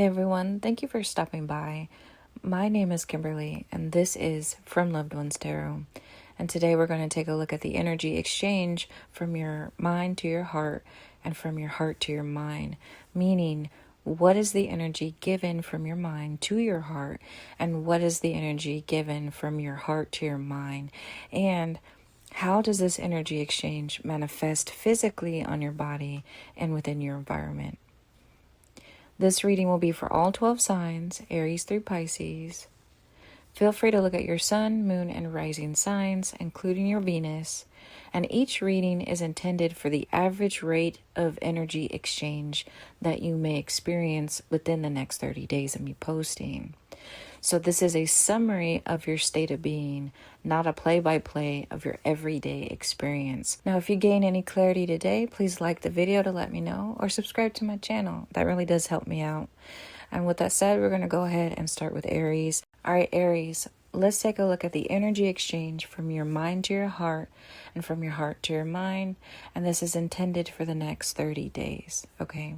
Hey everyone, thank you for stopping by. My name is Kimberly, and this is From Loved Ones Tarot. And today we're going to take a look at the energy exchange from your mind to your heart and from your heart to your mind. Meaning, what is the energy given from your mind to your heart, and what is the energy given from your heart to your mind? And how does this energy exchange manifest physically on your body and within your environment? This reading will be for all 12 signs, Aries through Pisces. Feel free to look at your sun, moon, and rising signs, including your Venus, and each reading is intended for the average rate of energy exchange that you may experience within the next 30 days of me posting. So this is a summary of your state of being, not a play-by-play of your everyday experience. Now, if you gain any clarity today, please like the video to let me know or subscribe to my channel. That really does help me out. And with that said, we're going to go ahead and start with Aries. All right, Aries, let's take a look at the energy exchange from your mind to your heart and from your heart to your mind. And this is intended for the next 30 days, okay?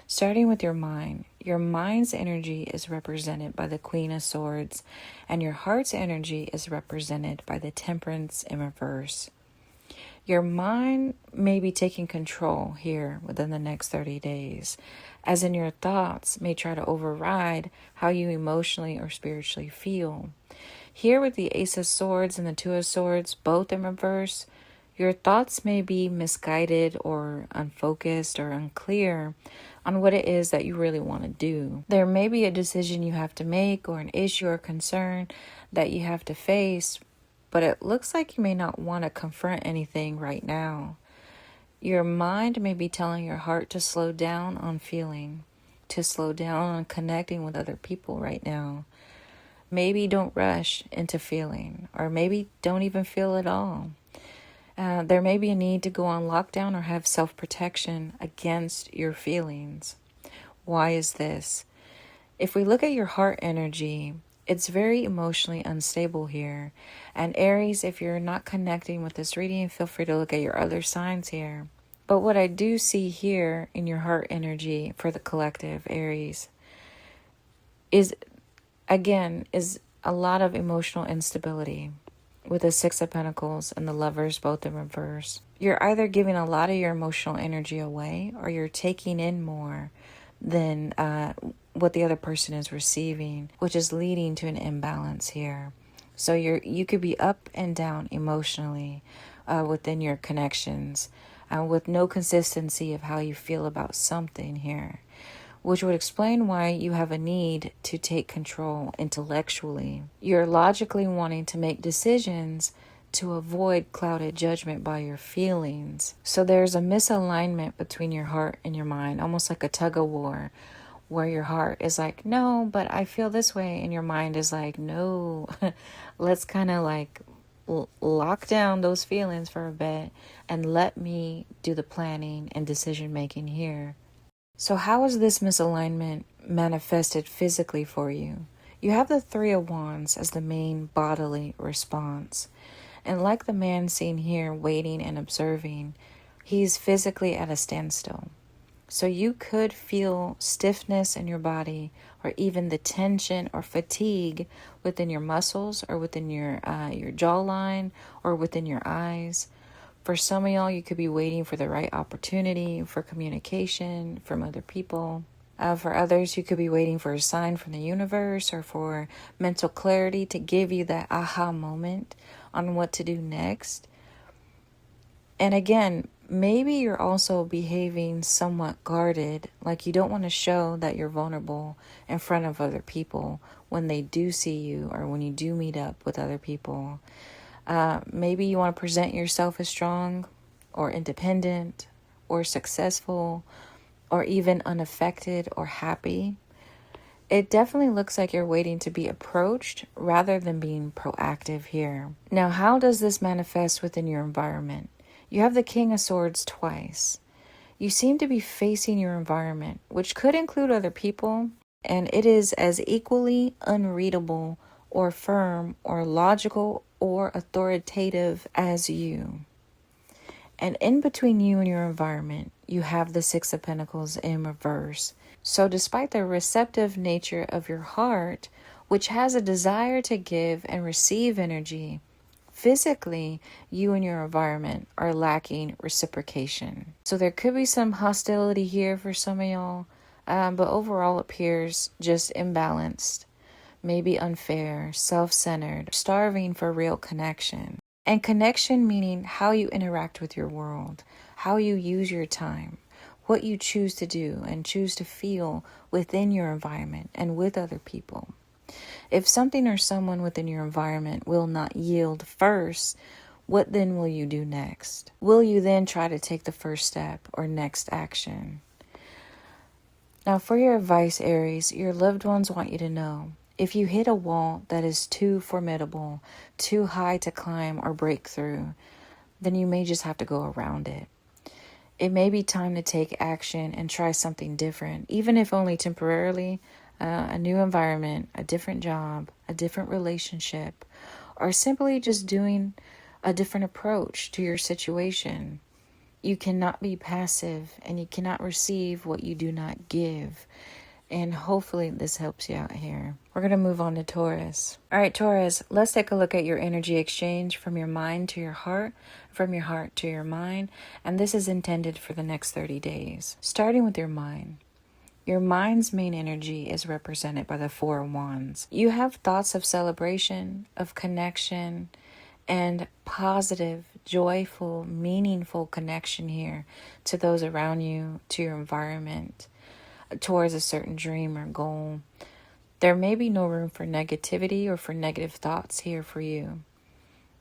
Starting with your mind. Your mind's energy is represented by the Queen of Swords, and your heart's energy is represented by the Temperance in reverse. Your mind may be taking control here within the next 30 days, as in your thoughts may try to override how you emotionally or spiritually feel. Here with the Ace of Swords and the Two of Swords, both in reverse, your thoughts may be misguided or unfocused or unclear on what it is that you really want to do. There may be a decision you have to make or an issue or concern that you have to face, but it looks like you may not want to confront anything right now. Your mind may be telling your heart to slow down on feeling, to slow down on connecting with other people right now. Maybe don't rush into feeling, or maybe don't even feel at all. There may be a need to go on lockdown or have self-protection against your feelings. Why is this? If we look at your heart energy, it's very emotionally unstable here. And Aries, if you're not connecting with this reading, feel free to look at your other signs here. But what I do see here in your heart energy for the collective Aries is a lot of emotional instability with the Six of Pentacles and the Lovers both in reverse. You're either giving a lot of your emotional energy away, or you're taking in more than what the other person is receiving, which is leading to an imbalance here. So you could be up and down emotionally within your connections, with no consistency of how you feel about something here, which would explain why you have a need to take control intellectually. You're logically wanting to make decisions to avoid clouded judgment by your feelings. So there's a misalignment between your heart and your mind, almost like a tug of war, where your heart is like, no, but I feel this way, and your mind is like, no. Let's kind of like lock down those feelings for a bit and let me do the planning and decision making here. So how is this misalignment manifested physically for you? You have the Three of Wands as the main bodily response. And like the man seen here waiting and observing, he's physically at a standstill. So you could feel stiffness in your body, or even the tension or fatigue within your muscles, or within your jawline, or within your eyes. For some of y'all, you could be waiting for the right opportunity for communication from other people. For others, you could be waiting for a sign from the universe or for mental clarity to give you that aha moment on what to do next. And again, maybe you're also behaving somewhat guarded, like you don't want to show that you're vulnerable in front of other people when they do see you or when you do meet up with other people. Maybe you want to present yourself as strong or independent or successful or even unaffected or happy. It definitely looks like you're waiting to be approached rather than being proactive here. Now, how does this manifest within your environment? You have the King of Swords twice. You seem to be facing your environment, which could include other people, and it is as equally unreadable or firm or logical or authoritative as you. And in between you and your environment, you have the Six of Pentacles in reverse. So, despite the receptive nature of your heart, which has a desire to give and receive energy, physically, you and your environment are lacking reciprocation. So, there could be some hostility here for some of y'all, but overall appears just imbalanced, maybe unfair, self centered, starving for real connection. And connection meaning how you interact with your world, how you use your time, what you choose to do and choose to feel within your environment and with other people. If something or someone within your environment will not yield first, what then will you do next? Will you then try to take the first step or next action? Now, for your advice, Aries, your loved ones want you to know if you hit a wall that is too formidable, too high to climb or break through, then you may just have to go around it. It may be time to take action and try something different, even if only temporarily, a new environment, a different job, a different relationship, or simply just doing a different approach to your situation. You cannot be passive and you cannot receive what you do not give. And hopefully this helps you out here. We're going to move on to Taurus. All right, Taurus, let's take a look at your energy exchange from your mind to your heart, from your heart to your mind. And this is intended for the next 30 days. Starting with your mind. Your mind's main energy is represented by the Four of Wands. You have thoughts of celebration, of connection, and positive, joyful, meaningful connection here to those around you, to your environment, towards a certain dream or goal. There may be no room for negativity or for negative thoughts here for you.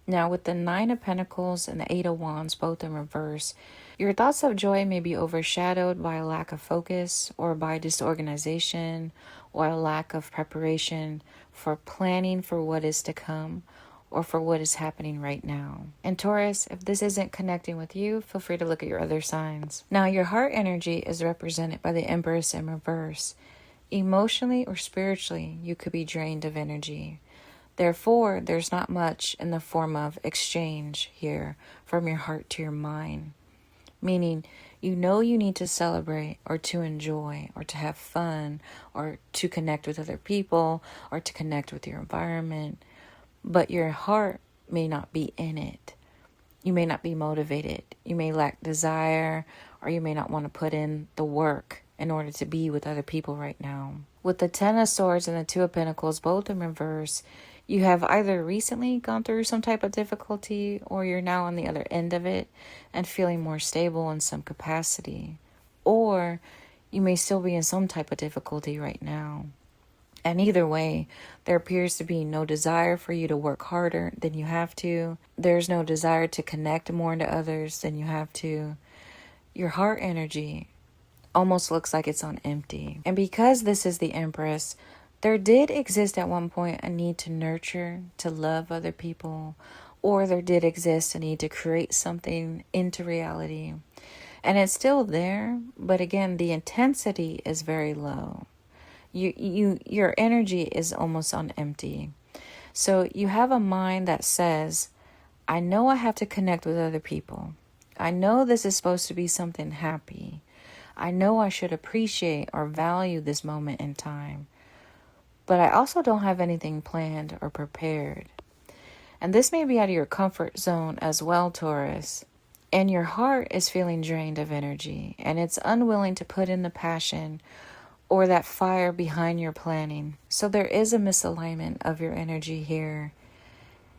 Now, with the Nine of Pentacles and the Eight of Wands, both in reverse, your thoughts of joy may be overshadowed by a lack of focus or by disorganization or a lack of preparation for planning for what is to come or for what is happening right now. And Taurus, if this isn't connecting with you, feel free to look at your other signs. Now, your heart energy is represented by the Empress in reverse. Emotionally or spiritually, you could be drained of energy. Therefore, there's not much in the form of exchange here from your heart to your mind. Meaning, you know you need to celebrate or to enjoy or to have fun or to connect with other people or to connect with your environment. But your heart may not be in it. You may not be motivated. You may lack desire, or you may not want to put in the work in order to be with other people right now. With the Ten of Swords and the Two of Pentacles, both in reverse, you have either recently gone through some type of difficulty, or you're now on the other end of it and feeling more stable in some capacity. Or you may still be in some type of difficulty right now. And either way, there appears to be no desire for you to work harder than you have to. There's no desire to connect more to others than you have to. Your heart energy almost looks like it's on empty. And because this is the Empress, there did exist at one point a need to nurture, to love other people, or there did exist a need to create something into reality. And it's still there, but again, the intensity is very low. Your energy is almost on empty. So you have a mind that says, I know I have to connect with other people. I know this is supposed to be something happy. I know I should appreciate or value this moment in time. But I also don't have anything planned or prepared. And this may be out of your comfort zone as well, Taurus. And your heart is feeling drained of energy, and it's unwilling to put in the passion or that fire behind your planning. So there is a misalignment of your energy here.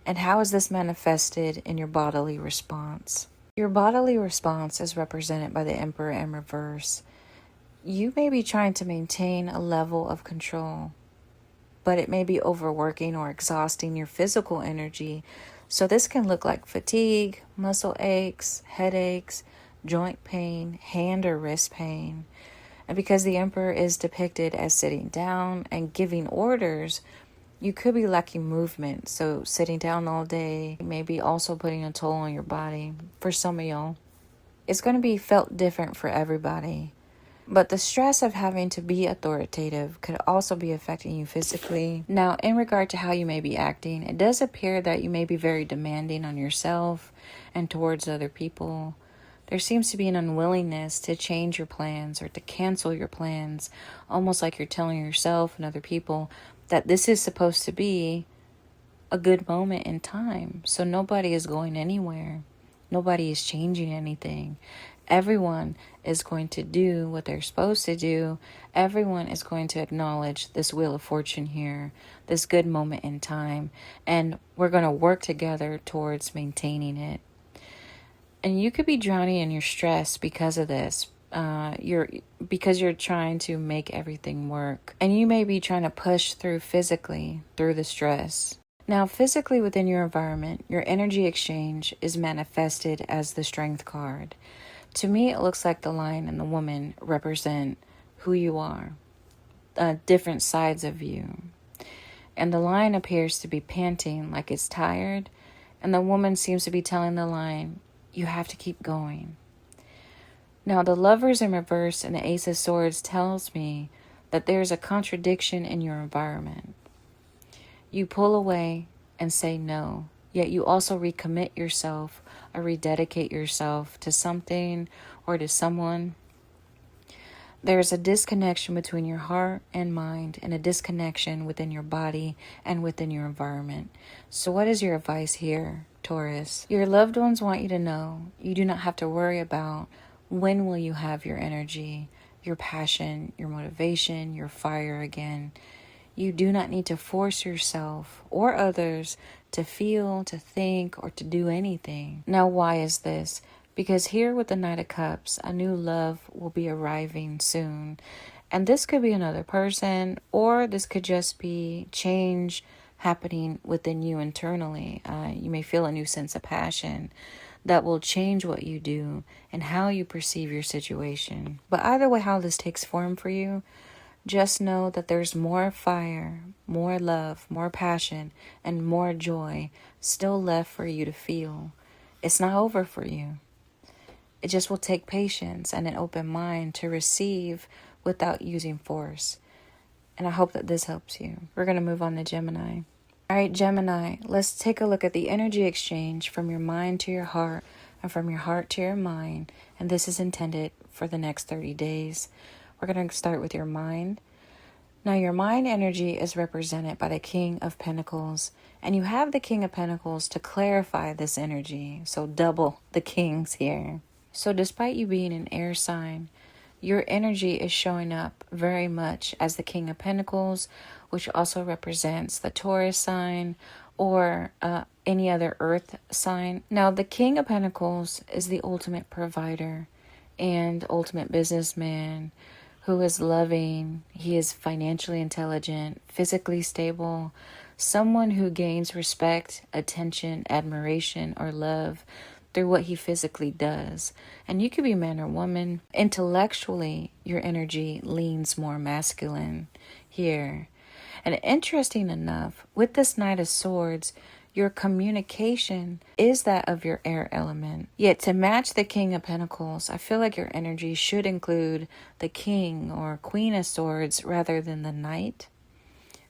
And how is this manifested in your bodily response? Your bodily response is represented by the Emperor in reverse. You may be trying to maintain a level of control, but it may be overworking or exhausting your physical energy. So this can look like fatigue, muscle aches, headaches, joint pain, hand or wrist pain. And because the Emperor is depicted as sitting down and giving orders, you could be lacking movement. So sitting down all day may be also putting a toll on your body. For some of y'all, it's going to be felt different for everybody. But the stress of having to be authoritative could also be affecting you physically. Now, in regard to how you may be acting, it does appear that you may be very demanding on yourself and towards other people. There seems to be an unwillingness to change your plans or to cancel your plans, almost like you're telling yourself and other people that this is supposed to be a good moment in time. So nobody is going anywhere. Nobody is changing anything. Everyone is going to do what they're supposed to do. Everyone is going to acknowledge this wheel of fortune here, this good moment in time, and we're going to work together towards maintaining it. And you could be drowning in your stress because of this. Because you're trying to make everything work, and you may be trying to push through physically through the stress. Now, physically within your environment, your energy exchange is manifested as the Strength card. To me, it looks like the lion and the woman represent who you are, different sides of you. And the lion appears to be panting like it's tired, and the woman seems to be telling the lion, you have to keep going. Now, the Lovers in reverse and the Ace of Swords tells me that there's a contradiction in your environment. You pull away and say no, yet you also recommit yourself or rededicate yourself to something or to someone. There's a disconnection between your heart and mind, and a disconnection within your body and within your environment. So what is your advice here, Taurus? Your loved ones want you to know you do not have to worry about when will you have your energy, your passion, your motivation, your fire again. You do not need to force yourself or others to feel, to think, or to do anything. Now, why is this? Because here with the Knight of Cups, a new love will be arriving soon. And this could be another person, or this could just be change happening within you internally. You may feel a new sense of passion that will change what you do and how you perceive your situation. But either way, how this takes form for you, just know that there's more fire, more love, more passion, and more joy still left for you to feel. It's not over for you. It just will take patience and an open mind to receive without using force. And I hope that this helps you. We're going to move on to Gemini. All right, Gemini, let's take a look at the energy exchange from your mind to your heart and from your heart to your mind. And this is intended for the next 30 days. We're going to start with your mind. Now, your mind energy is represented by the King of Pentacles, and you have the King of Pentacles to clarify this energy. So double the kings here. So despite you being an air sign, your energy is showing up very much as the King of Pentacles, which also represents the Taurus sign or any other earth sign. Now, the King of Pentacles is the ultimate provider and ultimate businessman who is loving. He is financially intelligent, physically stable, someone who gains respect, attention, admiration, or love through what he physically does. And you could be man or woman. Intellectually, your energy leans more masculine here. And interesting enough, with this Knight of Swords, your communication is that of your air element. Yet to match the King of Pentacles, I feel like your energy should include the King or Queen of Swords rather than the Knight.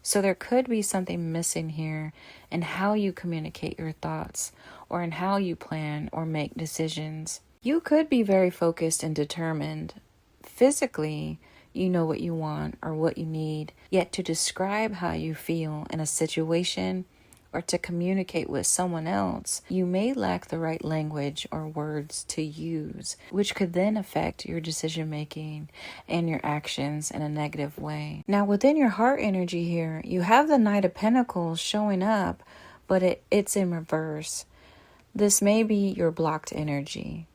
So there could be something missing here in how you communicate your thoughts or in how you plan or make decisions. You could be very focused and determined. Physically, you know what you want or what you need, yet to describe how you feel in a situation or to communicate with someone else, you may lack the right language or words to use, which could then affect your decision making and your actions in a negative way. Now, within your heart energy here, you have the Knight of Pentacles showing up, but it's in reverse. This may be your blocked energy.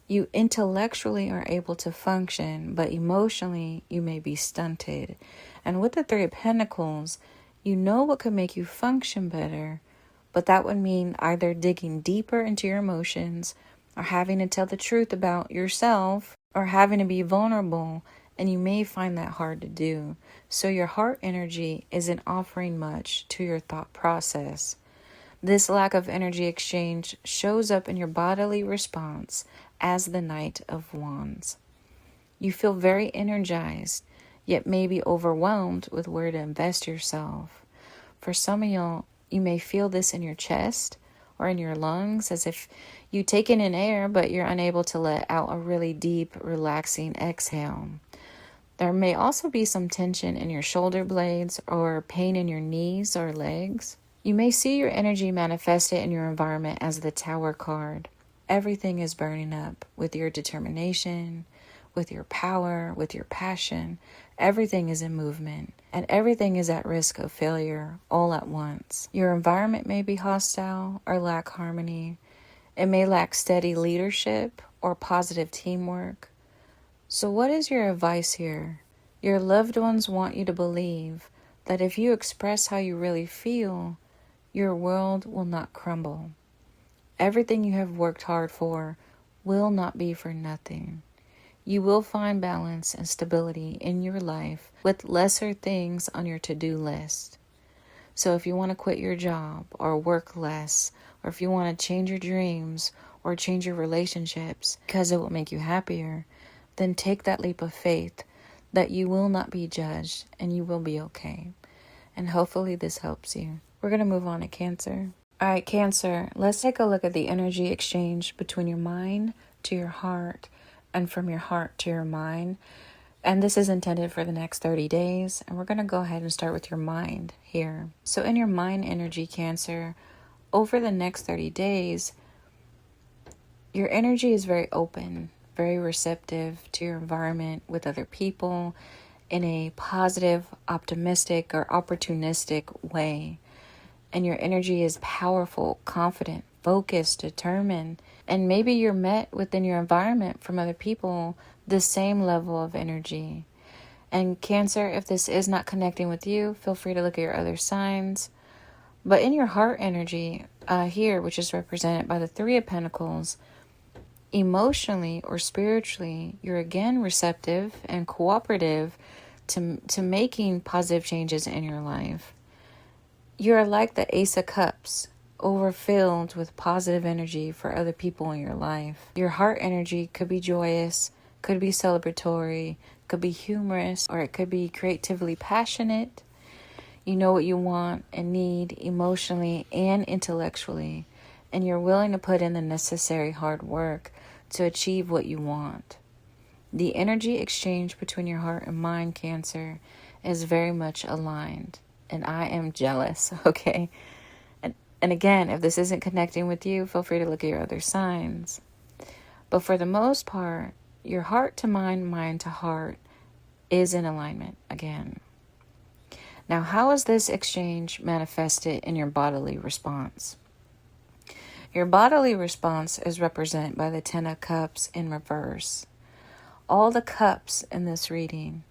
You intellectually are able to function, but emotionally you may be stunted. And with the Three of Pentacles, you know what could make you function better, but that would mean either digging deeper into your emotions or having to tell the truth about yourself or having to be vulnerable, and you may find that hard to do. So your heart energy isn't offering much to your thought process. This lack of energy exchange shows up in your bodily response as the Knight of Wands. You feel very energized, yet may be overwhelmed with where to invest yourself. For some of y'all, you may feel this in your chest or in your lungs, as if you take in air, but you're unable to let out a really deep, relaxing exhale. There may also be some tension in your shoulder blades or pain in your knees or legs. You may see your energy manifested in your environment as the Tower card. Everything is burning up with your determination, with your power, with your passion. Everything is in movement, and everything is at risk of failure all at once. Your environment may be hostile or lack harmony. It may lack steady leadership or positive teamwork. So what is your advice here? Your loved ones want you to believe that if you express how you really feel, your world will not crumble. Everything you have worked hard for will not be for nothing. You will find balance and stability in your life with lesser things on your to-do list. So if you want to quit your job or work less, or if you want to change your dreams or change your relationships because it will make you happier, then take that leap of faith that you will not be judged and you will be okay. And hopefully this helps you. We're going to move on to Cancer. All right, Cancer, let's take a look at the energy exchange between your mind to your heart and from your heart to your mind. And this is intended for the next 30 days. And we're going to go ahead and start with your mind here. So in your mind energy, Cancer, over the next 30 days, your energy is very open, very receptive to your environment with other people in a positive, optimistic, or opportunistic way. And your energy is powerful, confident, focused, determined. And maybe you're met within your environment from other people the same level of energy. And Cancer, if this is not connecting with you, feel free to look at your other signs. But in your heart energy here, which is represented by the Three of Pentacles, emotionally or spiritually, you're again receptive and cooperative to making positive changes in your life. You're like the Ace of Cups, overfilled with positive energy for other people in your life. Your heart energy could be joyous, could be celebratory, could be humorous, or it could be creatively passionate. You know what you want and need emotionally and intellectually, and you're willing to put in the necessary hard work to achieve what you want. The energy exchange between your heart and mind, Cancer, is very much aligned, and I am jealous, okay? And again, if this isn't connecting with you, feel free to look at your other signs. But for the most part, your heart to mind, mind to heart is in alignment again. Now, how is this exchange manifested in your bodily response? Your bodily response is represented by the Ten of Cups in reverse. All the cups in this reading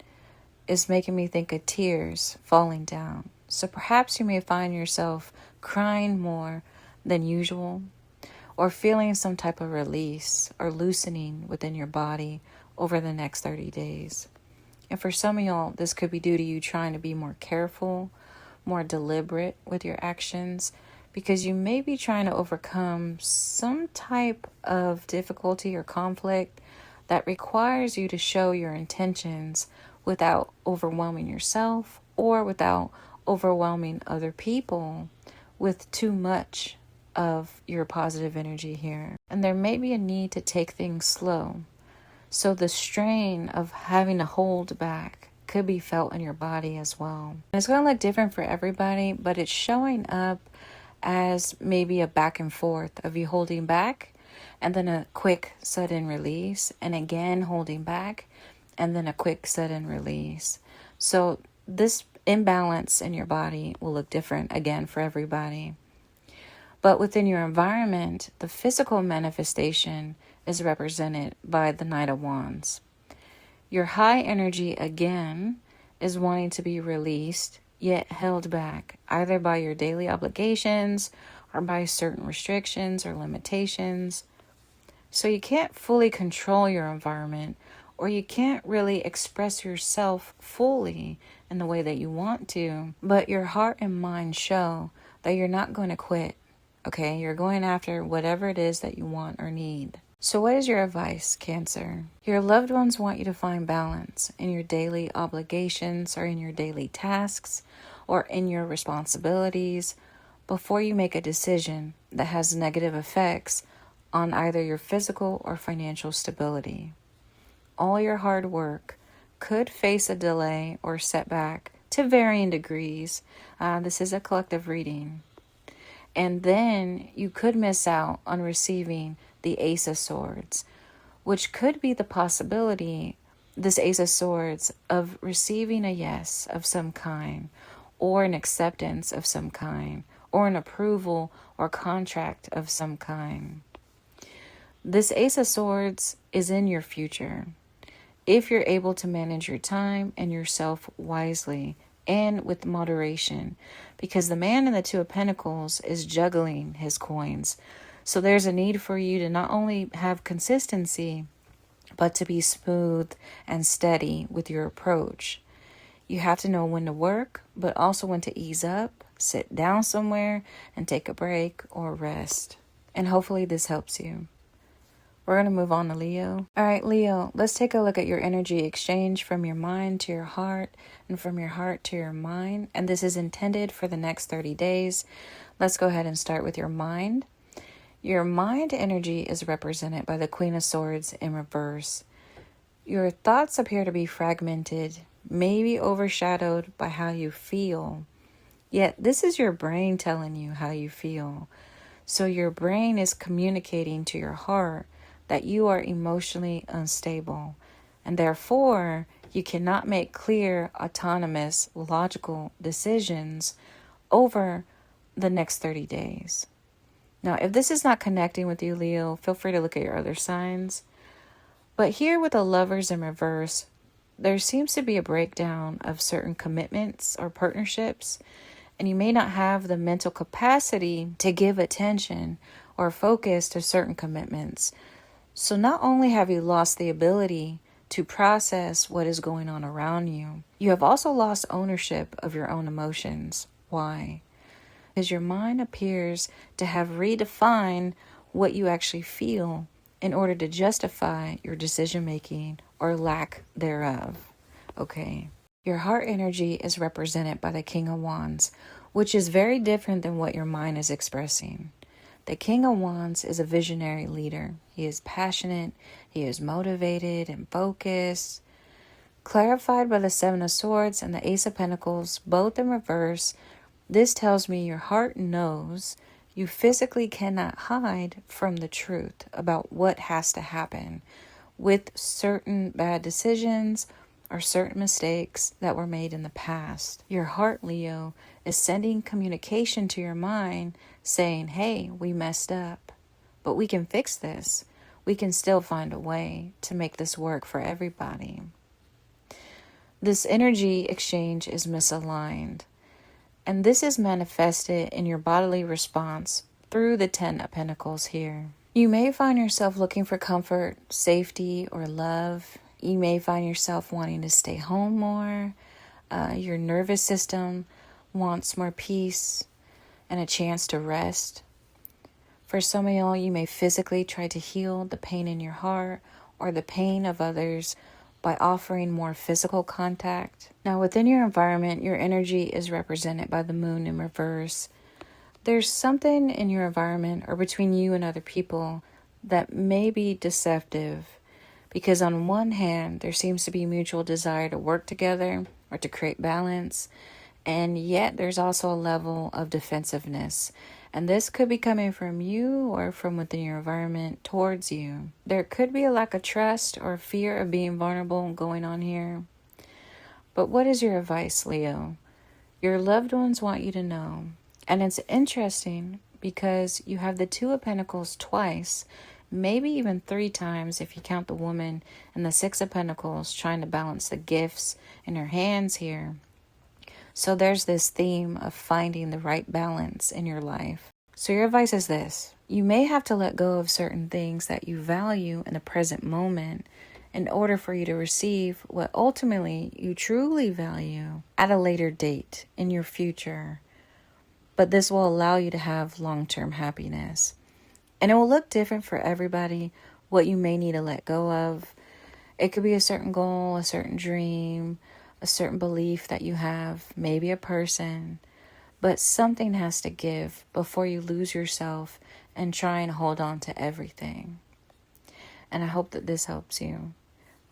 is making me think of tears falling down. So perhaps you may find yourself crying more than usual, or feeling some type of release or loosening within your body over the next 30 days. And for some of y'all, this could be due to you trying to be more careful, more deliberate with your actions, because you may be trying to overcome some type of difficulty or conflict that requires you to show your intentions without overwhelming yourself or without overwhelming other people with too much of your positive energy here. And there may be a need to take things slow. So the strain of having to hold back could be felt in your body as well. And it's going to look different for everybody, but it's showing up as maybe a back and forth of you holding back and then a quick sudden release, and again holding back and then a quick sudden release. So this imbalance in your body will look different again for everybody. But within your environment, the physical manifestation is represented by the Knight of Wands. Your high energy again is wanting to be released, yet held back, either by your daily obligations or by certain restrictions or limitations. So you can't fully control your environment, or you can't really express yourself fully in the way that you want to, but your heart and mind show that you're not going to quit, okay? You're going after whatever it is that you want or need. So what is your advice, Cancer? Your loved ones want you to find balance in your daily obligations or in your daily tasks or in your responsibilities, before you make a decision that has negative effects on either your physical or financial stability. All your hard work could face a delay or setback to varying degrees. This is a collective reading. And then you could miss out on receiving the Ace of Swords, which could be the possibility, this Ace of Swords, of receiving a yes of some kind, or an acceptance of some kind, or an approval or contract of some kind. This Ace of Swords is in your future if you're able to manage your time and yourself wisely and with moderation, because the man in the Two of Pentacles is juggling his coins. So there's a need for you to not only have consistency, but to be smooth and steady with your approach. You have to know when to work, but also when to ease up, sit down somewhere, and take a break or rest. And hopefully this helps you. We're going to move on to Leo. All right, Leo, let's take a look at your energy exchange from your mind to your heart and from your heart to your mind. And this is intended for the next 30 days. Let's go ahead and start with your mind. Your mind energy is represented by the Queen of Swords in reverse. Your thoughts appear to be fragmented, maybe overshadowed by how you feel. Yet this is your brain telling you how you feel. So your brain is communicating to your heart that you are emotionally unstable, and therefore you cannot make clear, autonomous, logical decisions over the next 30 days. Now, if this is not connecting with you, Leo, feel free to look at your other signs. But here with the Lovers in reverse, there seems to be a breakdown of certain commitments or partnerships, and you may not have the mental capacity to give attention or focus to certain commitments. So not only have you lost the ability to process what is going on around you, you have also lost ownership of your own emotions. Why? Because your mind appears to have redefined what you actually feel in order to justify your decision making or lack thereof. Okay. Your heart energy is represented by the King of Wands, which is very different than what your mind is expressing. The King of Wands is a visionary leader. He is passionate, he is motivated and focused. Clarified by the Seven of Swords and the Ace of Pentacles, both in reverse, this tells me your heart knows you physically cannot hide from the truth about what has to happen with certain bad decisions or certain mistakes that were made in the past. Your heart, Leo, is sending communication to your mind saying, hey, we messed up, but we can fix this. We can still find a way to make this work for everybody. This energy exchange is misaligned, and this is manifested in your bodily response through the Ten of Pentacles here. You may find yourself looking for comfort, safety, or love. You may find yourself wanting to stay home more. Your nervous system wants more peace and a chance to rest. For some of y'all, you may physically try to heal the pain in your heart or the pain of others by offering more physical contact. Now, within your environment, your energy is represented by the Moon in reverse. There's something in your environment or between you and other people that may be deceptive, because on one hand, there seems to be mutual desire to work together or to create balance, and yet there's also a level of defensiveness. And this could be coming from you or from within your environment towards you. There could be a lack of trust or fear of being vulnerable going on here. But what is your advice, Leo? Your loved ones want you to know. And it's interesting because you have the Two of Pentacles twice, maybe even 3 times if you count the woman, and the Six of Pentacles trying to balance the gifts in her hands here. So there's this theme of finding the right balance in your life. So your advice is this: you may have to let go of certain things that you value in the present moment in order for you to receive what ultimately you truly value at a later date in your future. But this will allow you to have long-term happiness. And it will look different for everybody, what you may need to let go of. It could be a certain goal, a certain dream, a certain belief that you have, maybe a person. but something has to give before you lose yourself and try and hold on to everything. And I hope that this helps you.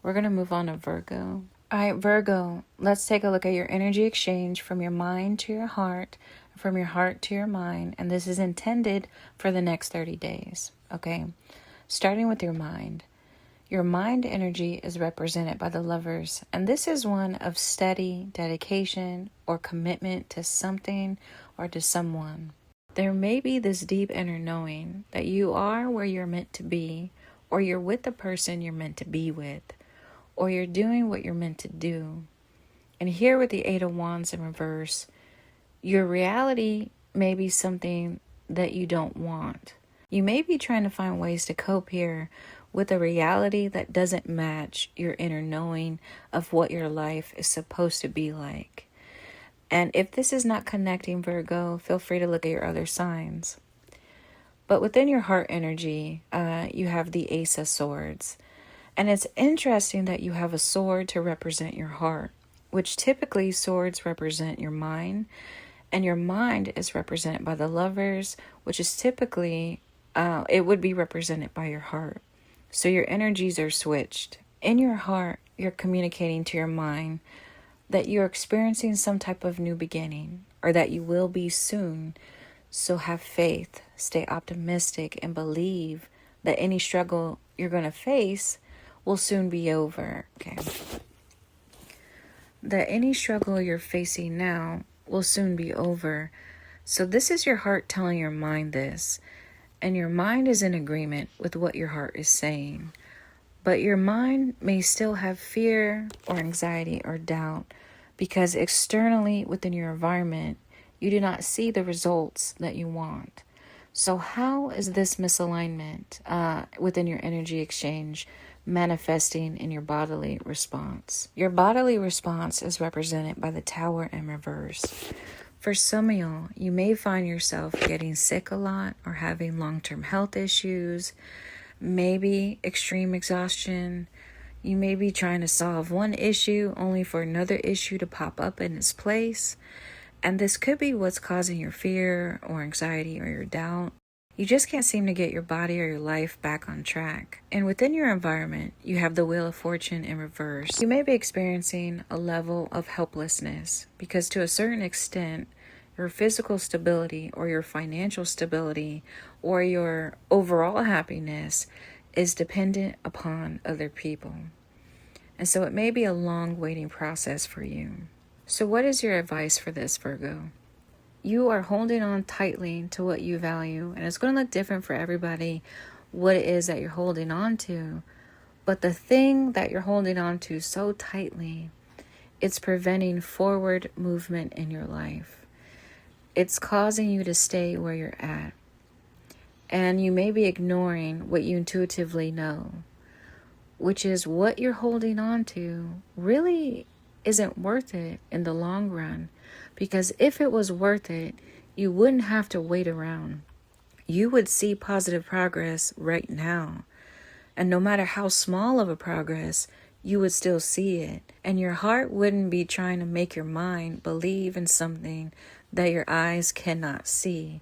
We're going to move on to Virgo. All right, Virgo, let's take a look at your energy exchange from your mind to your heart, from your heart to your mind. And this is intended for the next 30 days, okay? Starting with your mind. Your mind energy is represented by the Lovers, and this is one of steady dedication or commitment to something or to someone. There may be this deep inner knowing that you are where you're meant to be, or you're with the person you're meant to be with, or you're doing what you're meant to do. And here with the Eight of Wands in reverse, your reality may be something that you don't want. You may be trying to find ways to cope here with a reality that doesn't match your inner knowing of what your life is supposed to be like. And if this is not connecting, Virgo, feel free to look at your other signs. But within your heart energy, you have the Ace of Swords. And it's interesting that you have a sword to represent your heart, which typically swords represent your mind. And your mind is represented by the Lovers, which is typically, it would be represented by your heart. So your energies are switched. In your heart, you're communicating to your mind that you're experiencing some type of new beginning, or that you will be soon. So have faith, stay optimistic, and believe that any struggle you're going to face will soon be over. Okay. That any struggle you're facing now will soon be over. So this is your heart telling your mind this. And your mind is in agreement with what your heart is saying. But your mind may still have fear or anxiety or doubt because externally within your environment, you do not see the results that you want. So how is this misalignment within your energy exchange manifesting in your bodily response? Your bodily response is represented by the Tower in reverse. For some of y'all, you may find yourself getting sick a lot or having long-term health issues, maybe extreme exhaustion. You may be trying to solve one issue only for another issue to pop up in its place. And this could be what's causing your fear or anxiety or your doubt. You just can't seem to get your body or your life back on track. And within your environment, you have the Wheel of Fortune in reverse. You may be experiencing a level of helplessness because to a certain extent, your physical stability or your financial stability or your overall happiness is dependent upon other people. And so it may be a long waiting process for you. So what is your advice for this, Virgo? You are holding on tightly to what you value, and it's going to look different for everybody what it is that you're holding on to. But the thing that you're holding on to so tightly, it's preventing forward movement in your life. It's causing you to stay where you're at. And you may be ignoring what you intuitively know, which is what you're holding on to really isn't worth it in the long run. Because if it was worth it, you wouldn't have to wait around. You would see positive progress right now. And no matter how small of a progress, you would still see it. And your heart wouldn't be trying to make your mind believe in something that your eyes cannot see.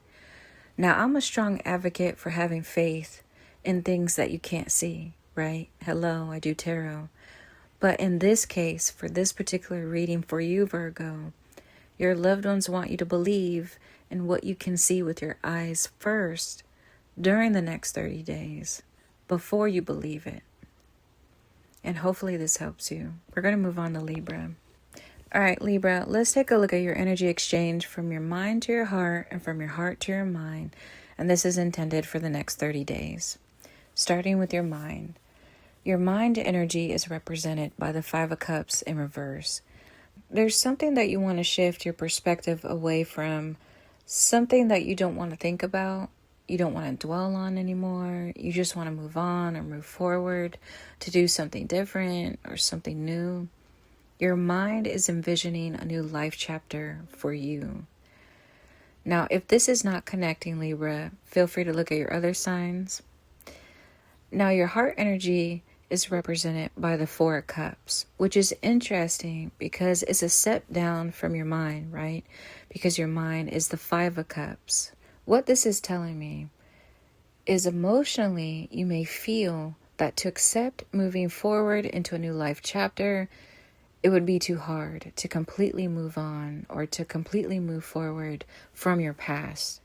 Now, I'm a strong advocate for having faith in things that you can't see, right? Hello, I do tarot. But in this case, for this particular reading for you, Virgo, your loved ones want you to believe in what you can see with your eyes first during the next 30 days before you believe it. And hopefully this helps you. We're going to move on to Libra. All right, Libra, let's take a look at your energy exchange from your mind to your heart and from your heart to your mind. And this is intended for the next 30 days. Starting with your mind. Your mind energy is represented by the Five of Cups in reverse. There's something that you want to shift your perspective away from, something that you don't want to think about, you don't want to dwell on anymore. You just want to move on or move forward to do something different or something new. Your mind is envisioning a new life chapter for you. Now, if this is not connecting, Libra, feel free to look at your other signs. Now, your heart energy is represented by the Four of Cups, which is interesting because it's a step down from your mind, right? Because your mind is the Five of Cups. What this is telling me is emotionally you may feel that to accept moving forward into a new life chapter, it would be too hard to completely move on or to completely move forward from your past.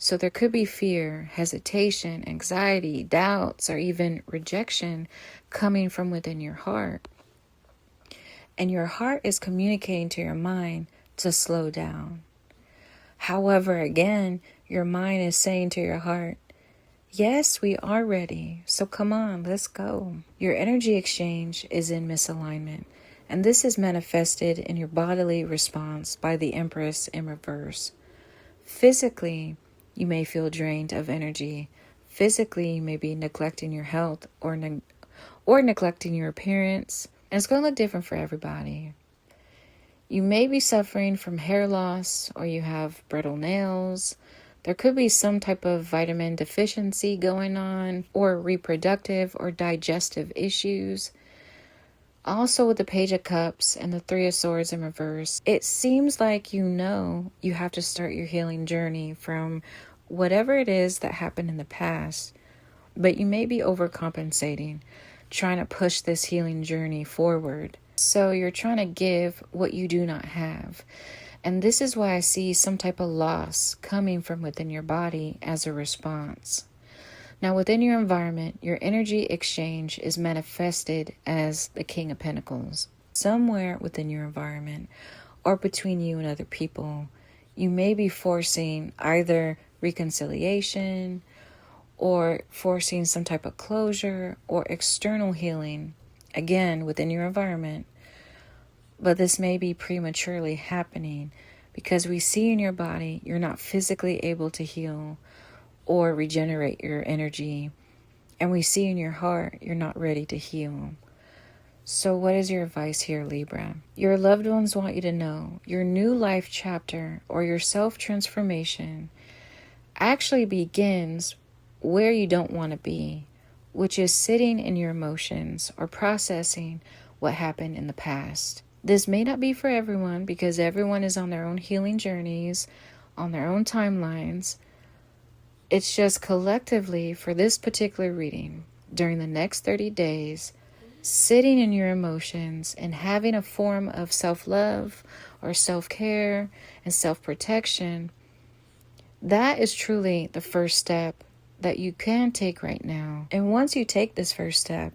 So there could be fear, hesitation, anxiety, doubts, or even rejection coming from within your heart. And your heart is communicating to your mind to slow down. However, again, your mind is saying to your heart, yes, we are ready. So come on, let's go. Your energy exchange is in misalignment. And this is manifested in your bodily response by the Empress in reverse. Physically, you may feel drained of energy. Physically, you may be neglecting your health or neglecting your appearance. And it's going to look different for everybody. You may be suffering from hair loss or you have brittle nails. There could be some type of vitamin deficiency going on or reproductive or digestive issues. Also with the Page of Cups and the Three of Swords in reverse, it seems like you have to start your healing journey from whatever it is that happened in the past, but you may be overcompensating, trying to push this healing journey forward. So you're trying to give what you do not have. And this is why I see some type of loss coming from within your body as a response. Now, within your environment, your energy exchange is manifested as the King of Pentacles. Somewhere within your environment or between you and other people, you may be forcing either reconciliation or forcing some type of closure or external healing, again, within your environment. But this may be prematurely happening because we see in your body you're not physically able to heal or regenerate your energy. And we see in your heart you're not ready to heal. So what is your advice here, Libra? Your loved ones want you to know your new life chapter or your self-transformation actually begins where you don't want to be, which is sitting in your emotions or processing what happened in the past. This may not be for everyone because everyone is on their own healing journeys, on their own timelines. It's just collectively for this particular reading, during the next 30 days, sitting in your emotions and having a form of self-love or self-care and self-protection, that is truly the first step that you can take right now. And once you take this first step,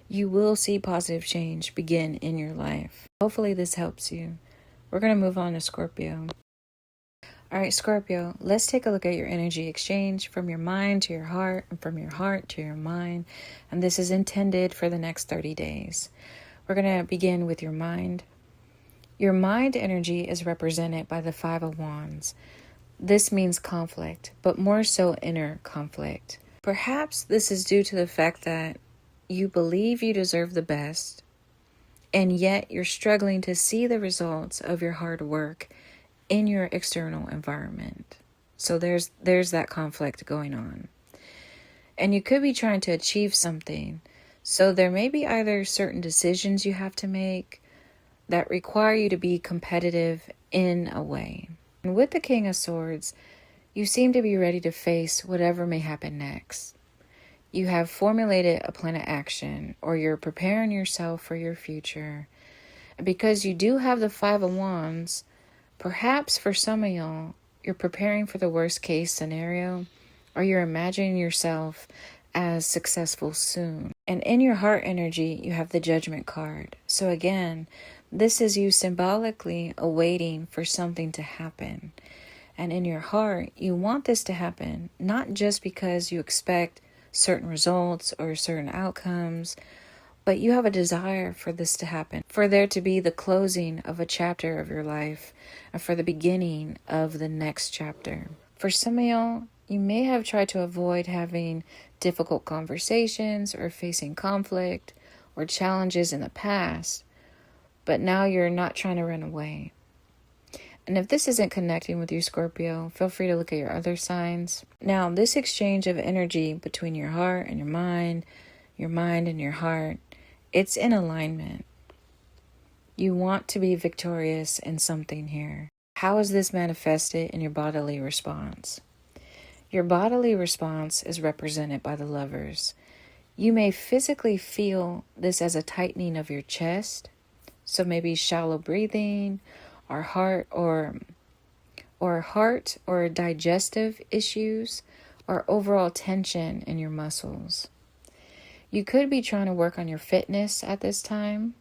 you will see positive change begin in your life. Hopefully this helps you. We're going to move on to Scorpio. All right, Scorpio, let's take a look at your energy exchange from your mind to your heart and from your heart to your mind. And this is intended for the next 30 days. We're going to begin with your mind. Your mind energy is represented by the Five of Wands. This means conflict, but more so inner conflict. Perhaps this is due to the fact that you believe you deserve the best, and yet you're struggling to see the results of your hard work in your external environment. So there's that conflict going on. And you could be trying to achieve something. So there may be either certain decisions you have to make that require you to be competitive in a way. And with the King of Swords, you seem to be ready to face whatever may happen next. You have formulated a plan of action, or you're preparing yourself for your future. And because you do have the Five of Wands, perhaps for some of y'all, you're preparing for the worst case scenario, or you're imagining yourself as successful soon. And in your heart energy, you have the Judgment card. So again, this is you symbolically awaiting for something to happen. And in your heart, you want this to happen, not just because you expect certain results or certain outcomes, but you have a desire for this to happen, for there to be the closing of a chapter of your life, and for the beginning of the next chapter. For some of y'all, you may have tried to avoid having difficult conversations or facing conflict or challenges in the past, but now you're not trying to run away. And if this isn't connecting with you, Scorpio, feel free to look at your other signs. Now, this exchange of energy between your heart and your mind your mind, and your heart, it's in alignment. You want to be victorious in something here. How is this manifested in your bodily response? Your bodily response is represented by the Lovers. You may physically feel this as a tightening of your chest, so maybe shallow breathing, or heart or digestive issues, or overall tension in your muscles. You could be trying to work on your fitness at this time,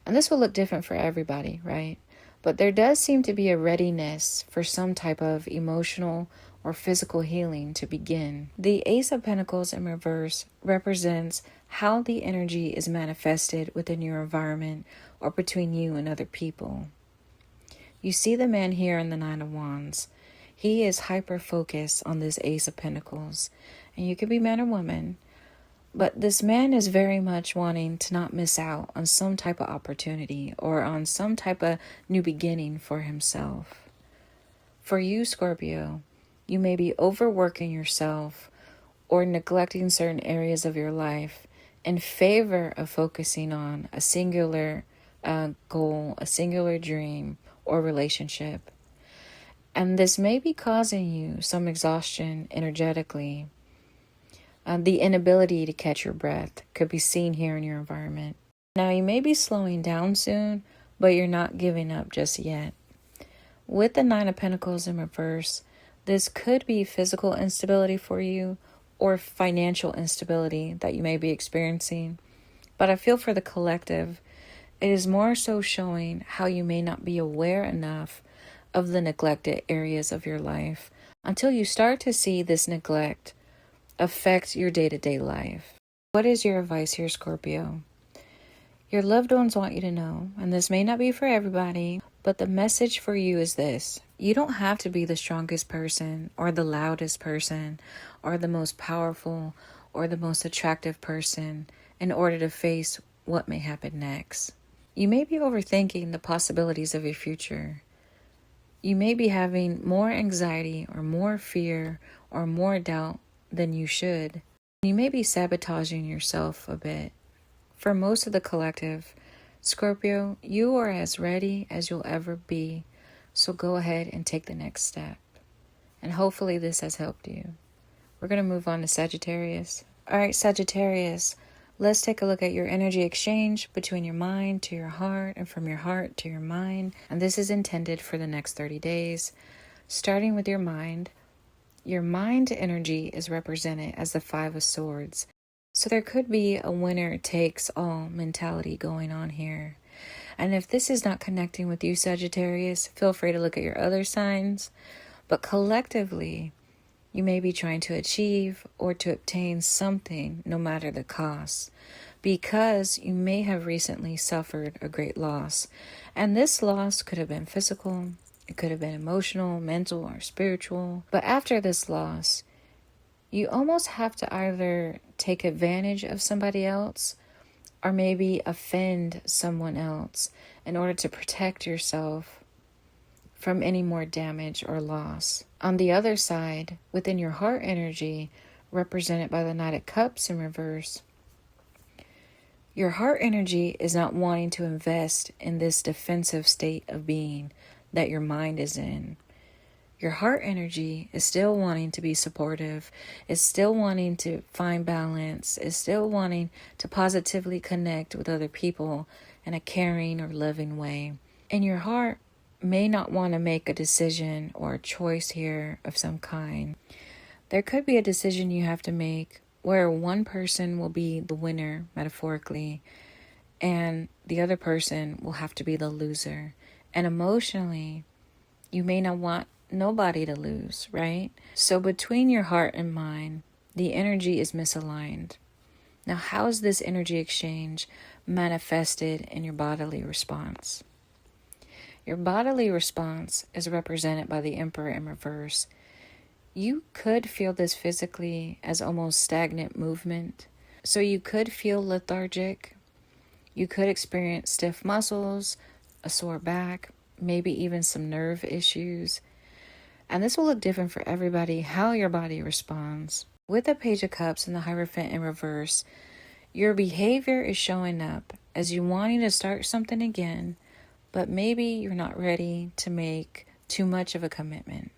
and this will look different for everybody, right? But there does seem to be a readiness for some type of emotional or physical healing to begin. The Ace of Pentacles in reverse represents how the energy is manifested within your environment or between you and other people. You see the man here in the Nine of Wands. He is hyper-focused on this Ace of Pentacles. And you could be man or woman, but this man is very much wanting to not miss out on some type of opportunity or on some type of new beginning for himself. For you, Scorpio, you may be overworking yourself or neglecting certain areas of your life in favor of focusing on a singular goal, a singular dream, or relationship. And this may be causing you some exhaustion energetically. The inability to catch your breath could be seen here in your environment. Now, you may be slowing down soon, but you're not giving up just yet. With the Nine of Pentacles in reverse, this could be physical instability for you or financial instability that you may be experiencing. But I feel for the collective, it is more so showing how you may not be aware enough of the neglected areas of your life until you start to see this neglect affect your day-to-day life. What is your advice here, Scorpio? Your loved ones want you to know, and this may not be for everybody, but the message for you is this. You don't have to be the strongest person or the loudest person or the most powerful or the most attractive person in order to face what may happen next. You may be overthinking the possibilities of your future. You may be having more anxiety or more fear or more doubt than you should. You may be sabotaging yourself a bit. For most of the collective, Scorpio, you are as ready as you'll ever be. So go ahead and take the next step. And hopefully this has helped you. We're going to move on to Sagittarius. All right, Sagittarius, let's take a look at your energy exchange between your mind to your heart and from your heart to your mind. And this is intended for the next 30 days. Starting with your mind energy is represented as the Five of Swords. So there could be a winner takes all mentality going on here. And if this is not connecting with you, Sagittarius, feel free to look at your other signs. But collectively, you may be trying to achieve or to obtain something no matter the cost, because you may have recently suffered a great loss. And this loss could have been physical, it could have been emotional, mental, or spiritual. But after this loss, you almost have to either take advantage of somebody else or maybe offend someone else in order to protect yourself from any more damage or loss. On the other side, within your heart energy, represented by the Knight of Cups in reverse, your heart energy is not wanting to invest in this defensive state of being that your mind is in. Your heart energy is still wanting to be supportive, is still wanting to find balance, is still wanting to positively connect with other people in a caring or loving way. And your heart may not want to make a decision or a choice here of some kind. There could be a decision you have to make where one person will be the winner, metaphorically, and the other person will have to be the loser. And emotionally, you may not want nobody to lose, right? So between your heart and mind, the energy is misaligned. Now, how is this energy exchange manifested in your bodily response? Your bodily response is represented by the Emperor in reverse. You could feel this physically as almost stagnant movement. So you could feel lethargic. You could experience stiff muscles, a sore back, maybe even some nerve issues. And this will look different for everybody, how your body responds. With the Page of Cups and the Hierophant in reverse, Your behavior is showing up as you wanting to start something again, but maybe you're not ready to make too much of a commitment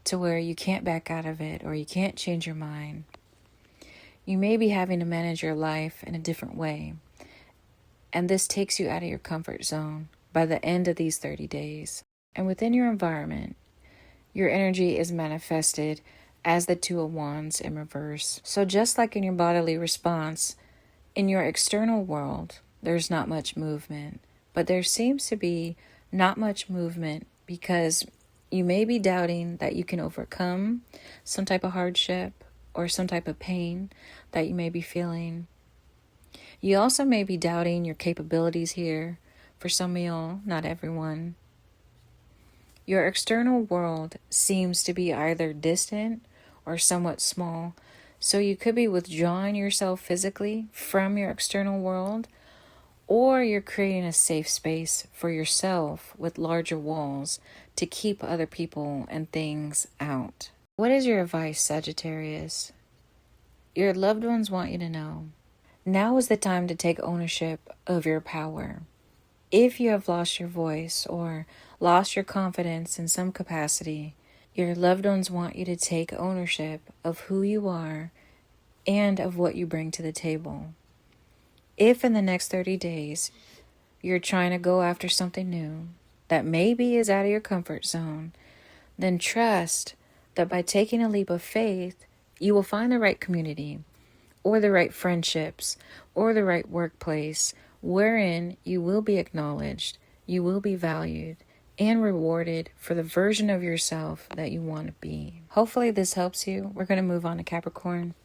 to where you can't back out of it or you can't change your mind. You may be having to manage your life in a different way, and this takes you out of your comfort zone by the end of these 30 days. And within your environment, your energy is manifested as the Two of Wands in reverse. So just like in your bodily response, in your external world, there's not much movement, but there seems to be not much movement because you may be doubting that you can overcome some type of hardship or some type of pain that you may be feeling. You also may be doubting your capabilities here. For some of y'all, not everyone. Your external world seems to be either distant or somewhat small, so you could be withdrawing yourself physically from your external world, or you're creating a safe space for yourself with larger walls to keep other people and things out. What is your advice, Sagittarius? Your loved ones want you to know. Now is the time to take ownership of your power. If you have lost your voice or lost your confidence in some capacity, your loved ones want you to take ownership of who you are and of what you bring to the table. If in the next 30 days you're trying to go after something new that maybe is out of your comfort zone, then trust that by taking a leap of faith, you will find the right community or the right friendships or the right workplace wherein you will be acknowledged, you will be valued, and rewarded for the version of yourself that you want to be. Hopefully this helps you. We're going to move on to Capricorn.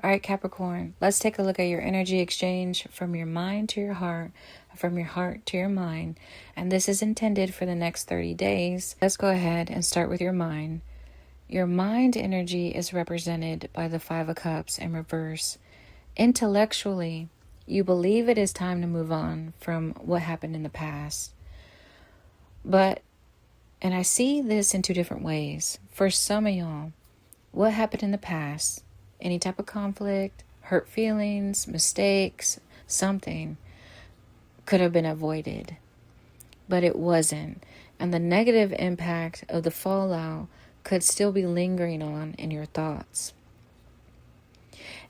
All right, Capricorn, let's take a look at your energy exchange from your mind to your heart, from your heart to your mind. And this is intended for the next 30 days. Let's go ahead and start with your mind. Your mind energy is represented by the Five of Cups in reverse. Intellectually, you believe it is time to move on from what happened in the past. And I see this in two different ways. For some of y'all, what happened in the past, any type of conflict, hurt feelings, mistakes, something could have been avoided, but it wasn't. And the negative impact of the fallout could still be lingering on in your thoughts.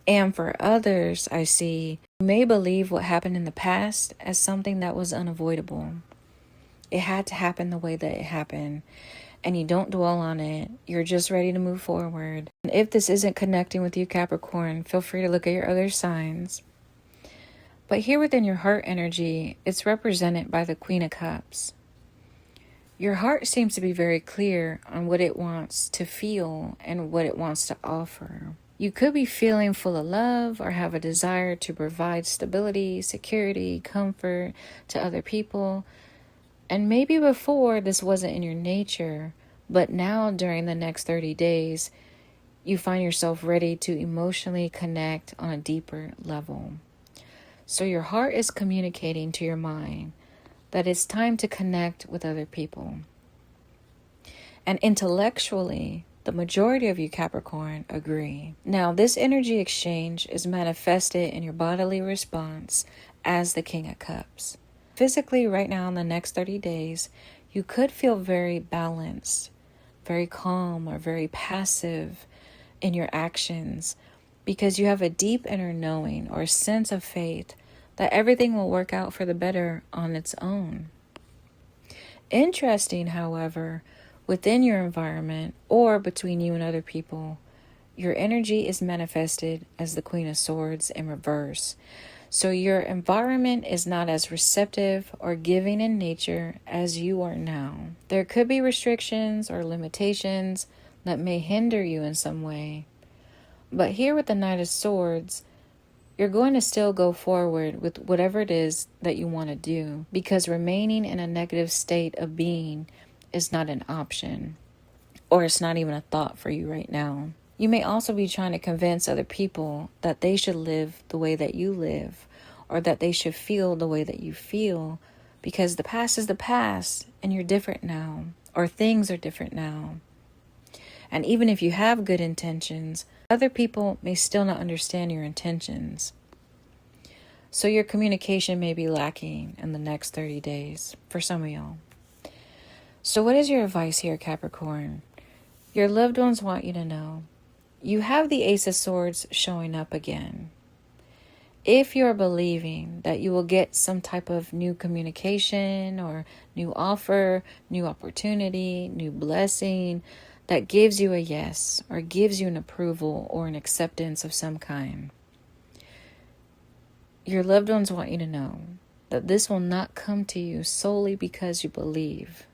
And for others, I see, you may believe what happened in the past as something that was unavoidable. It had to happen the way that it happened, and you don't dwell on it. You're just ready to move forward. And if this isn't connecting with you, Capricorn, feel free to look at your other signs. But here within your heart energy, it's represented by the Queen of Cups. Your heart seems to be very clear on what it wants to feel and what it wants to offer. You could be feeling full of love or have a desire to provide stability, security, comfort to other people. And maybe before this wasn't in your nature, but now during the next 30 days, you find yourself ready to emotionally connect on a deeper level. So your heart is communicating to your mind that it's time to connect with other people. And intellectually, the majority of you, Capricorn, agree. Now, this energy exchange is manifested in your bodily response as the King of Cups. Physically, right now in the next 30 days, you could feel very balanced, very calm, or very passive in your actions because you have a deep inner knowing or sense of faith that everything will work out for the better on its own. Interesting, however, within your environment or between you and other people, your energy is manifested as the Queen of Swords in reverse. So your environment is not as receptive or giving in nature as you are now. There could be restrictions or limitations that may hinder you in some way. But here with the Knight of Swords, you're going to still go forward with whatever it is that you want to do, because remaining in a negative state of being is not an option, or it's not even a thought for you right now. You may also be trying to convince other people that they should live the way that you live, or that they should feel the way that you feel, because the past is the past and you're different now, or things are different now. And even if you have good intentions, other people may still not understand your intentions. So your communication may be lacking in the next 30 days for some of y'all. So what is your advice here, Capricorn? Your loved ones want you to know you have the Ace of Swords showing up again. If you're believing that you will get some type of new communication or new offer, new opportunity, new blessing that gives you a yes or gives you an approval or an acceptance of some kind, your loved ones want you to know that this will not come to you solely because you believe.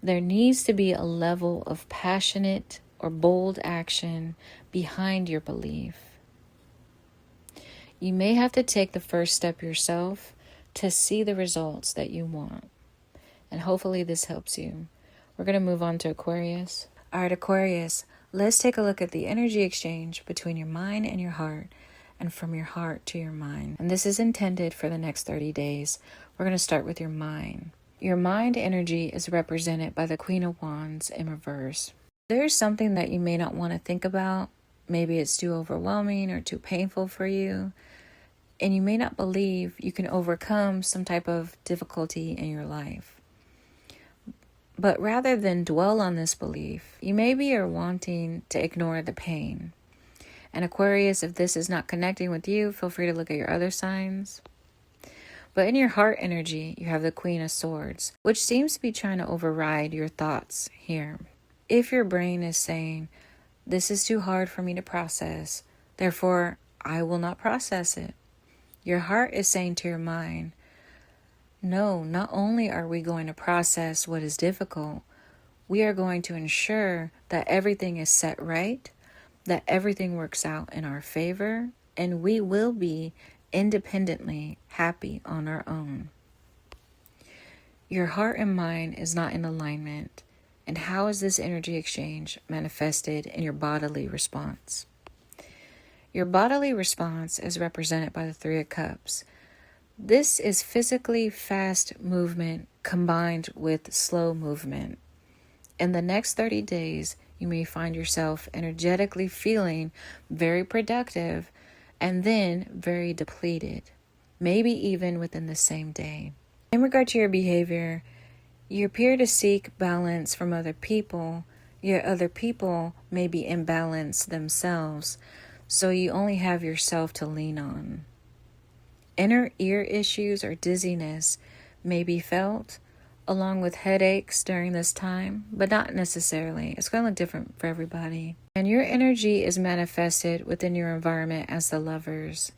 There needs to be a level of passionate or bold action behind your belief. You may have to take the first step yourself to see the results that you want. And hopefully this helps you. We're going to move on to Aquarius. All right, Aquarius, let's take a look at the energy exchange between your mind and your heart, and from your heart to your mind. And this is intended for the next 30 days. We're going to start with your mind. Your mind energy is represented by the Queen of Wands in reverse. There's something that you may not want to think about. Maybe it's too overwhelming or too painful for you. And you may not believe you can overcome some type of difficulty in your life. But rather than dwell on this belief, you maybe are wanting to ignore the pain. And Aquarius, if this is not connecting with you, feel free to look at your other signs. But in your heart energy, you have the Queen of Swords, which seems to be trying to override your thoughts here. If your brain is saying, this is too hard for me to process, therefore I will not process it. Your heart is saying to your mind, no, not only are we going to process what is difficult, we are going to ensure that everything is set right, that everything works out in our favor, and we will be independently happy on our own. Your heart and mind is not in alignment. And how is this energy exchange manifested in your bodily response? Your bodily response is represented by the Three of Cups. This is physically fast movement combined with slow movement. In the next 30 days, you may find yourself energetically feeling very productive and then very depleted, maybe even within the same day. In regard to your behavior, you appear to seek balance from other people, yet other people may be imbalanced themselves, so you only have yourself to lean on. Inner ear issues or dizziness may be felt, along with headaches during this time, but not necessarily. It's going to look different for everybody. And your energy is manifested within your environment as the Lovers.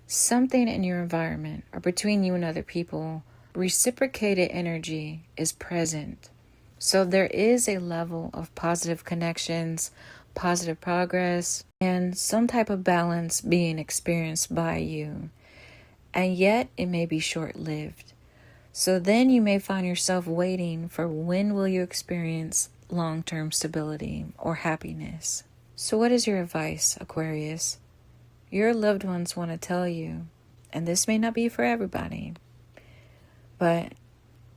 Something in your environment or between you and other people, reciprocated energy is present. So there is a level of positive connections, positive progress, and some type of balance being experienced by you. And yet it may be short-lived. So then you may find yourself waiting for when will you experience long-term stability or happiness. So what is your advice, Aquarius? Your loved ones want to tell you, and this may not be for everybody, but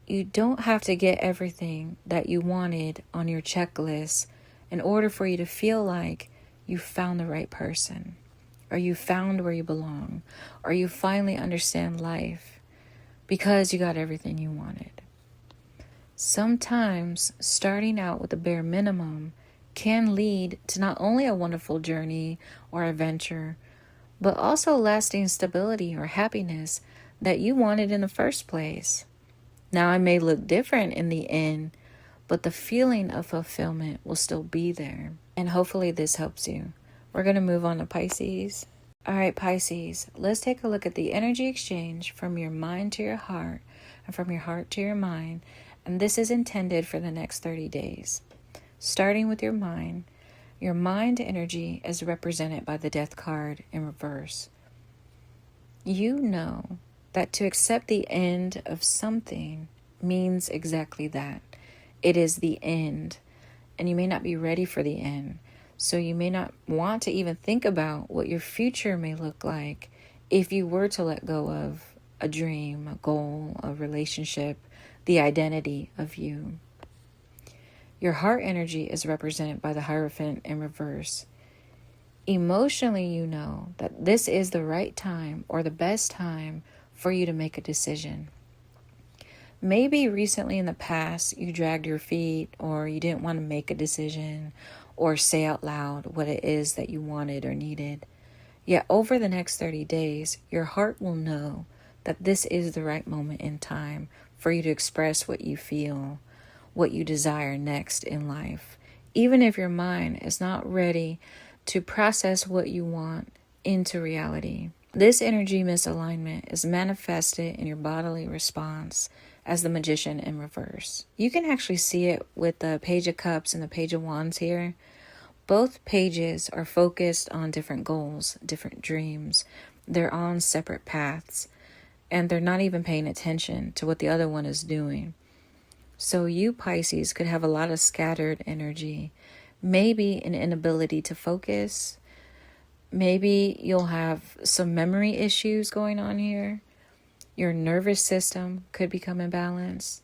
you don't have to get everything that you wanted on your checklist in order for you to feel like you found the right person, or you found where you belong, or you finally understand life because you got everything you wanted. Sometimes starting out with the bare minimum can lead to not only a wonderful journey or adventure, but also lasting stability or happiness that you wanted in the first place. Now, it may look different in the end, but the feeling of fulfillment will still be there. And hopefully this helps you. We're going to move on to Pisces. All right, Pisces, let's take a look at the energy exchange from your mind to your heart and from your heart to your mind. And this is intended for the next 30 days. Starting with your mind energy is represented by the Death card in reverse. You know that to accept the end of something means exactly that. It is the end, and you may not be ready for the end. So you may not want to even think about what your future may look like if you were to let go of a dream, a goal, a relationship, the identity of you. Your heart energy is represented by the Hierophant in reverse. Emotionally, you know that this is the right time or the best time for you to make a decision. Maybe recently in the past you dragged your feet, or you didn't want to make a decision or say out loud what it is that you wanted or needed. Yet over the next 30 days, your heart will know that this is the right moment in time for you to express what you feel, what you desire next in life, even if your mind is not ready to process what you want into reality. This energy misalignment is manifested in your bodily response as the Magician in reverse. You can actually see it with the Page of Cups and the Page of Wands here. Both pages are focused on different goals, different dreams. They're on separate paths, and they're not even paying attention to what the other one is doing. So you, Pisces, could have a lot of scattered energy, maybe an inability to focus. Maybe you'll have some memory issues going on here. Your nervous system could become imbalanced.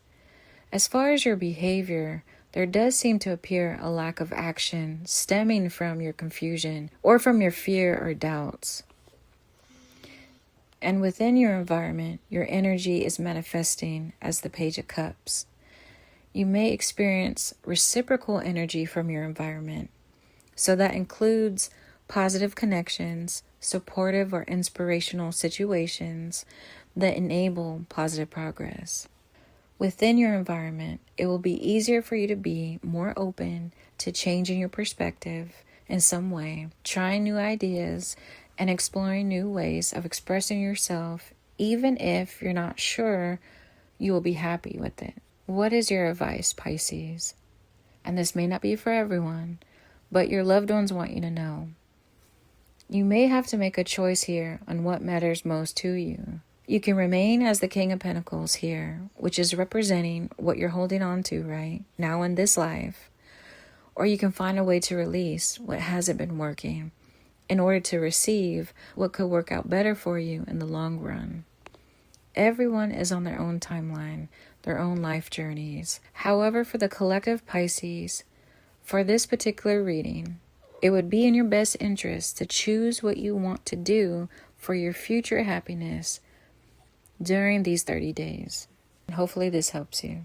As far as your behavior, there does seem to appear a lack of action stemming from your confusion or from your fear or doubts. And within your environment, your energy is manifesting as the Page of Cups. You may experience reciprocal energy from your environment. So that includes positive connections, supportive or inspirational situations that enable positive progress. Within your environment, it will be easier for you to be more open to changing your perspective in some way, trying new ideas, and exploring new ways of expressing yourself, even if you're not sure you will be happy with it. What is your advice, Pisces? And this may not be for everyone, but your loved ones want you to know. You may have to make a choice here on what matters most to you. You can remain as the King of Pentacles here, which is representing what you're holding on to right now in this life. Or you can find a way to release what hasn't been working in order to receive what could work out better for you in the long run. Everyone is on their own timeline, their own life journeys. However, for the collective Pisces, for this particular reading, it would be in your best interest to choose what you want to do for your future happiness during these 30 days. Hopefully this helps you.